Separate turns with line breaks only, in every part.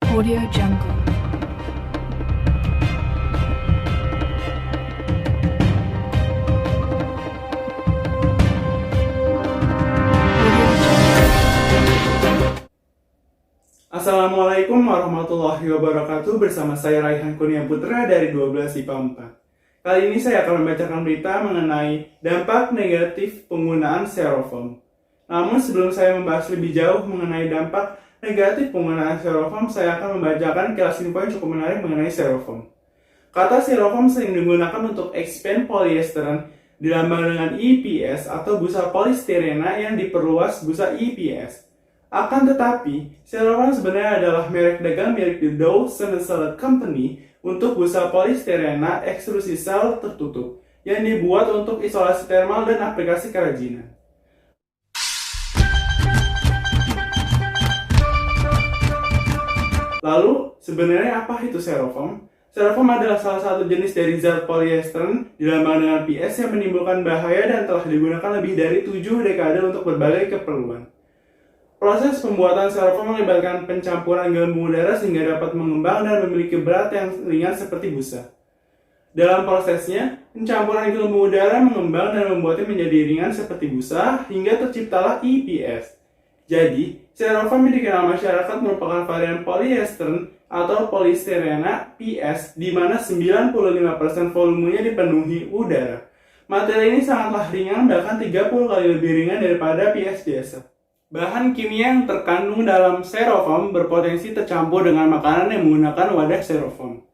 Audio Jungle.
Assalamualaikum warahmatullahi wabarakatuh. Bersama saya Raihan Kurnia Putra dari 12 IPA 4. Kali ini saya akan membacakan berita mengenai dampak negatif penggunaan Styrofoam. Namun sebelum saya membahas lebih jauh mengenai dampak negatif penggunaan Styrofoam, saya akan membacakan kilas info yang cukup menarik mengenai Styrofoam. Kata Styrofoam sering digunakan untuk expand polyester dilambang dengan EPS atau busa polistirena yang diperluas busa EPS. Akan tetapi, Styrofoam sebenarnya adalah merek dagang milik The Dow Salad Company untuk busa polistirena ekstrusi sel tertutup yang dibuat untuk isolasi termal dan aplikasi kerajinan. Lalu, sebenarnya apa itu Styrofoam? Styrofoam adalah salah satu jenis dari zat polyester dilambang dengan PS yang menimbulkan bahaya dan telah digunakan lebih dari 7 dekade untuk berbagai keperluan. Proses pembuatan Styrofoam melibatkan pencampuran gelembung udara sehingga dapat mengembang dan memiliki berat yang ringan seperti busa. Dalam prosesnya, pencampuran gelembung udara mengembang dan membuatnya menjadi ringan seperti busa hingga terciptalah EPS. Jadi, Styrofoam yang dikenal masyarakat merupakan varian polyester atau polistirena PS di mana 95% volumenya dipenuhi udara. Materi ini sangatlah ringan, bahkan 30 kali lebih ringan daripada PS biasa. Bahan kimia yang terkandung dalam Styrofoam berpotensi tercampur dengan makanan yang menggunakan wadah Styrofoam.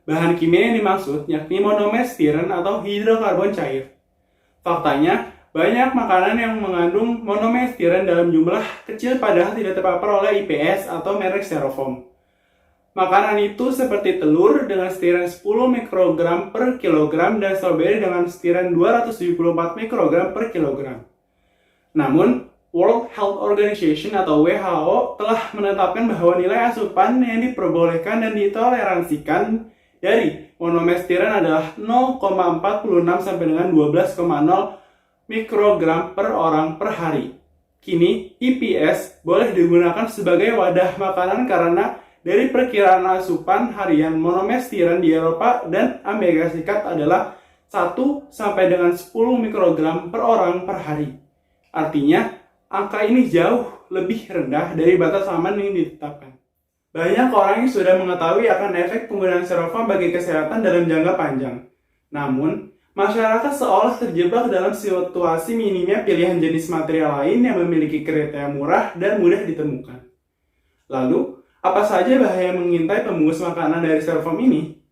Bahan kimia yang dimaksud yakni monomer stiren atau hidrokarbon cair. Faktanya, banyak makanan yang mengandung monomer stiren dalam jumlah kecil padahal tidak terpapar oleh IPS atau merek Styrofoam. Makanan itu seperti telur dengan stiren 10 mikrogram per kilogram dan stroberi dengan stiren 274 mikrogram per kilogram. Namun, World Health Organization atau WHO telah menetapkan bahwa nilai asupan yang diperbolehkan dan ditoleransikan dari monomer stiren adalah 0,46 sampai dengan 12,0 mikrogram per orang per hari. Kini, EPS boleh digunakan sebagai wadah makanan karena dari perkiraan asupan harian monomer stiren di Eropa dan Amerika Serikat adalah 1 sampai dengan 10 mikrogram per orang per hari. Artinya, angka ini jauh lebih rendah dari batas aman yang ditetapkan. Banyak orang yang sudah mengetahui akan efek penggunaan Styrofoam bagi kesehatan dalam jangka panjang. Namun, masyarakat seolah terjebak dalam situasi minimnya pilihan jenis material lain yang memiliki kriteria murah dan mudah ditemukan. Lalu, apa saja bahaya yang mengintai pembungkus makanan dari Styrofoam ini?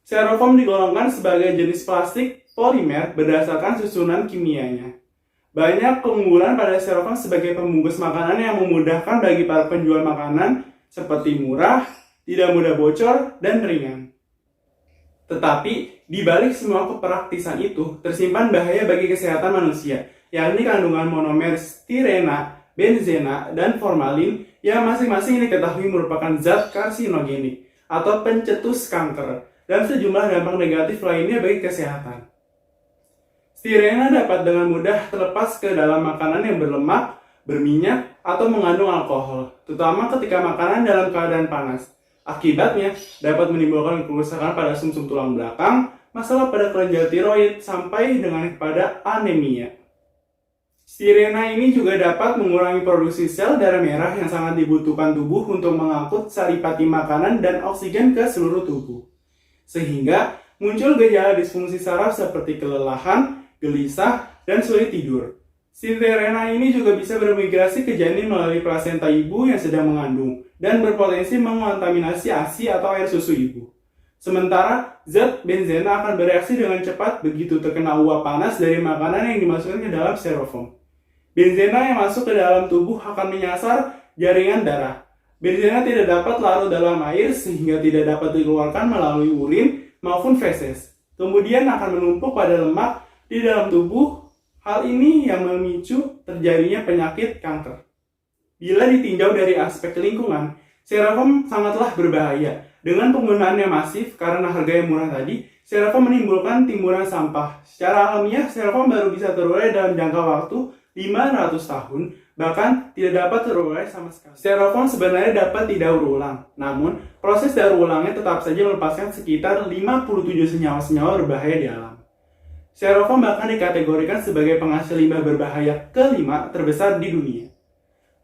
Styrofoam digolongkan sebagai jenis plastik polimer berdasarkan susunan kimianya. Banyak keunggulan pada Styrofoam sebagai pembungkus makanan yang memudahkan bagi para penjual makanan seperti murah, tidak mudah bocor, dan ringan. Tetapi, di balik semua kepraktisan itu, tersimpan bahaya bagi kesehatan manusia, yakni kandungan monomer stirena, benzena, dan formalin yang masing-masing diketahui merupakan zat karsinogenik atau pencetus kanker, dan sejumlah dampak negatif lainnya bagi kesehatan. Stirena dapat dengan mudah terlepas ke dalam makanan yang berlemak, berminyak, atau mengandung alkohol, terutama ketika makanan dalam keadaan panas. Akibatnya, dapat menimbulkan kerusakan pada sumsum tulang belakang, masalah pada kelenjar tiroid, sampai dengan pada anemia. Stirena ini juga dapat mengurangi produksi sel darah merah yang sangat dibutuhkan tubuh untuk mengangkut saripati makanan dan oksigen ke seluruh tubuh. Sehingga muncul gejala disfungsi saraf seperti kelelahan, gelisah, dan sulit tidur. Stirena ini juga bisa bermigrasi ke janin melalui plasenta ibu yang sedang mengandung dan berpotensi mengontaminasi ASI atau air susu ibu. Sementara, zat benzena akan bereaksi dengan cepat begitu terkena uap panas dari makanan yang dimasukkan ke dalam Styrofoam. Benzena yang masuk ke dalam tubuh akan menyasar jaringan darah. Benzena tidak dapat larut dalam air sehingga tidak dapat dikeluarkan melalui urin maupun feses. Kemudian akan menumpuk pada lemak di dalam tubuh. Hal ini yang memicu terjadinya penyakit kanker. Bila ditinjau dari aspek lingkungan, Styrofoam sangatlah berbahaya. Dengan penggunaannya masif karena harga yang murah tadi, Styrofoam menimbulkan timbunan sampah. Secara alamiah, Styrofoam baru bisa terurai dalam jangka waktu 500 tahun, bahkan tidak dapat terurai sama sekali. Styrofoam sebenarnya dapat didaur ulang, namun proses daur ulangnya tetap saja melepaskan sekitar 57 senyawa-senyawa berbahaya di alam. Styrofoam bahkan dikategorikan sebagai penghasil limbah berbahaya kelima terbesar di dunia.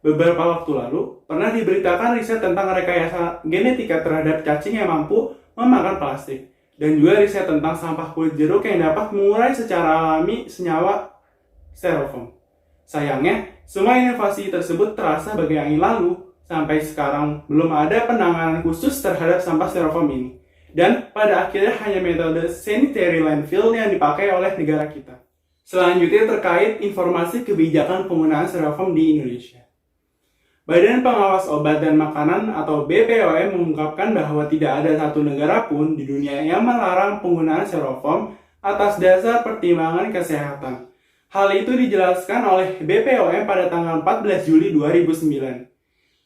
Beberapa waktu lalu, pernah diberitakan riset tentang rekayasa genetika terhadap cacing yang mampu memakan plastik, dan juga riset tentang sampah kulit jeruk yang dapat mengurai secara alami senyawa styrofoam. Sayangnya, semua inovasi tersebut terasa bagai angin lalu. Sampai sekarang belum ada penanganan khusus terhadap sampah styrofoam ini. Dan pada akhirnya hanya metode sanitary landfill yang dipakai oleh negara kita. Selanjutnya terkait informasi kebijakan penggunaan styrofoam di Indonesia. Badan Pengawas Obat dan Makanan atau BPOM mengungkapkan bahwa tidak ada satu negara pun di dunia yang melarang penggunaan styrofoam atas dasar pertimbangan kesehatan. Hal itu dijelaskan oleh BPOM pada tanggal 14 Juli 2009.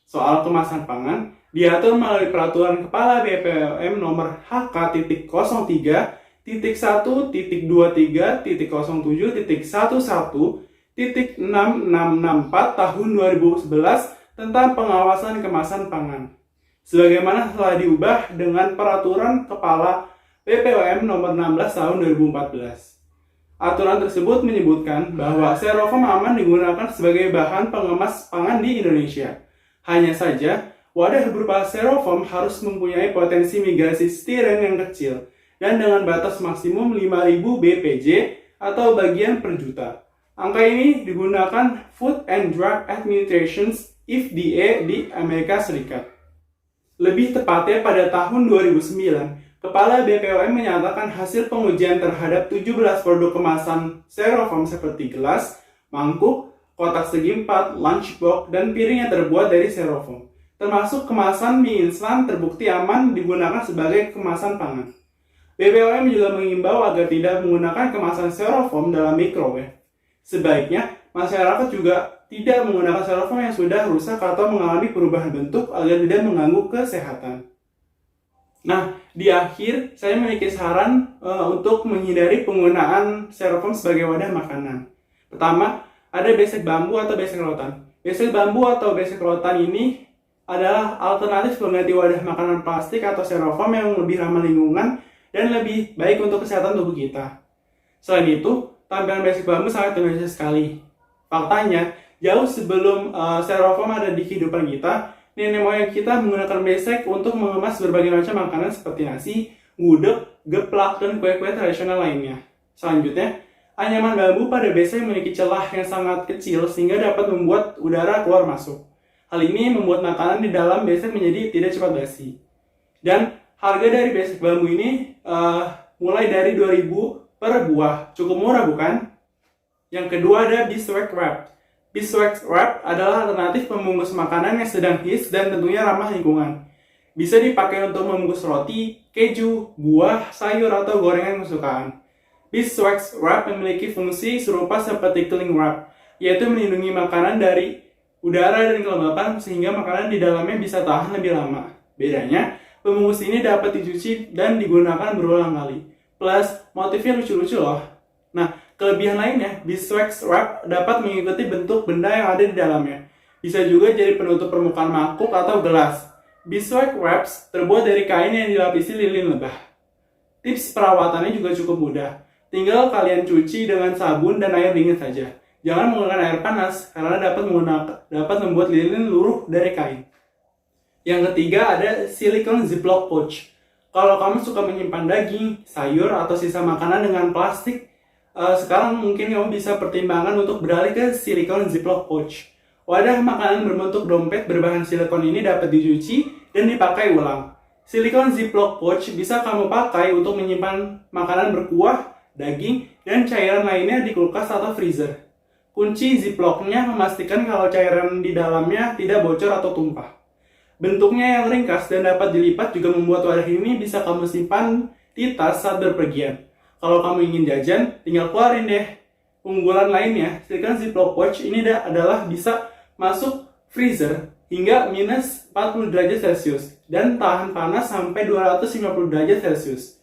Soal kemasan pangan diatur melalui Peraturan Kepala BPOM nomor HK.03.23.07.11.664 tahun 2011 tentang pengawasan kemasan pangan. Sebagaimana telah diubah dengan Peraturan Kepala BPOM nomor 16 tahun 2014. Aturan tersebut menyebutkan bahwa styrofoam aman digunakan sebagai bahan pengemas pangan di Indonesia. Hanya saja, wadah berupa styrofoam harus mempunyai potensi migrasi stiren yang kecil dan dengan batas maksimum 5.000 BPJ atau bagian per juta. Angka ini digunakan Food and Drug Administration (FDA) di Amerika Serikat. Lebih tepatnya pada tahun 2009, Kepala BPOM menyatakan hasil pengujian terhadap 17 produk kemasan styrofoam seperti gelas, mangkuk, kotak segi 4, lunchbox, dan piring yang terbuat dari styrofoam. Termasuk kemasan mie instan terbukti aman digunakan sebagai kemasan pangan. BPOM juga mengimbau agar tidak menggunakan kemasan styrofoam dalam microwave. Sebaiknya, masyarakat juga tidak menggunakan styrofoam yang sudah rusak atau mengalami perubahan bentuk agar tidak mengganggu kesehatan. Nah, di akhir saya memiliki saran untuk menghindari penggunaan styrofoam sebagai wadah makanan. Pertama, ada besek bambu atau besek rotan. Besek bambu atau besek rotan ini adalah alternatif pengganti wadah makanan plastik atau styrofoam yang lebih ramah lingkungan dan lebih baik untuk kesehatan tubuh kita. Selain itu, tampilan besek bambu sangat Indonesia sekali. Faktanya, jauh sebelum styrofoam ada di kehidupan kita, nenek moyang kita menggunakan besek untuk mengemas berbagai macam makanan seperti nasi, gudeg, geplak, dan kue-kue tradisional lainnya. Selanjutnya, anyaman bambu pada besek memiliki celah yang sangat kecil sehingga dapat membuat udara keluar masuk. Hal ini membuat makanan di dalam besek menjadi tidak cepat basi. Dan harga dari besek bambu ini mulai dari 2.000 per buah. Cukup murah bukan? Yang kedua ada beeswax wrap. Beeswax wrap adalah alternatif pembungkus makanan yang sedang hits dan tentunya ramah lingkungan. Bisa dipakai untuk membungkus roti, keju, buah, sayur, atau gorengan kesukaan. Beeswax wrap memiliki fungsi serupa seperti cling wrap, yaitu melindungi makanan dari udara dan kelembapan sehingga makanan di dalamnya bisa tahan lebih lama. Bedanya, pembungkus ini dapat dicuci dan digunakan berulang kali. Plus, motifnya lucu-lucu loh. Nah, kelebihan lainnya, beeswax wrap dapat mengikuti bentuk benda yang ada di dalamnya. Bisa juga jadi penutup permukaan mangkuk atau gelas. Beeswax wraps terbuat dari kain yang dilapisi lilin lebah. Tips perawatannya juga cukup mudah. Tinggal kalian cuci dengan sabun dan air dingin saja. Jangan menggunakan air panas karena dapat membuat lilin luruh dari kain. Yang ketiga ada silicone ziplock pouch. Kalau kamu suka menyimpan daging, sayur, atau sisa makanan dengan plastik, sekarang mungkin kamu bisa pertimbangkan untuk beralih ke silicone ziplock pouch. Wadah makanan berbentuk dompet berbahan silikon ini dapat dicuci dan dipakai ulang. Silicone ziplock pouch bisa kamu pakai untuk menyimpan makanan berkuah, daging, dan cairan lainnya di kulkas atau freezer. Kunci ziplocknya memastikan kalau cairan di dalamnya tidak bocor atau tumpah. Bentuknya yang ringkas dan dapat dilipat juga membuat wadah ini bisa kamu simpan di tas saat berpergian. Kalau kamu ingin jajan, tinggal keluarin deh. Unggulan lainnya, silicone ziplock pouch ini adalah bisa masuk freezer hingga minus 40 derajat Celcius dan tahan panas sampai 250 derajat Celcius.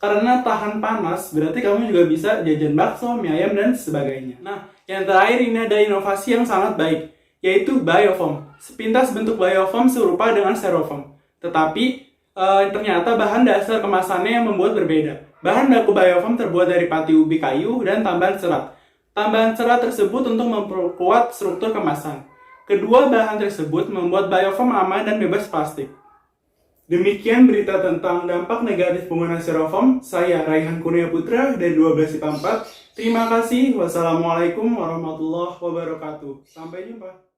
Karena tahan panas, berarti kamu juga bisa jajan bakso, mie ayam, dan sebagainya. Nah, yang terakhir ini ada inovasi yang sangat baik. yaitu biofoam. Sepintas bentuk biofoam serupa dengan styrofoam, tetapi ternyata bahan dasar kemasannya yang membuat berbeda. Bahan baku biofoam terbuat dari pati ubi kayu dan tambahan serat. Tambahan serat tersebut untuk memperkuat struktur kemasan. Kedua bahan tersebut membuat biofoam aman dan bebas plastik. Demikian berita tentang dampak negatif penggunaan styrofoam. Saya Raihan Kurnia Putra dari 12 IPA 4. Terima kasih. Wassalamualaikum warahmatullahi wabarakatuh. Sampai jumpa.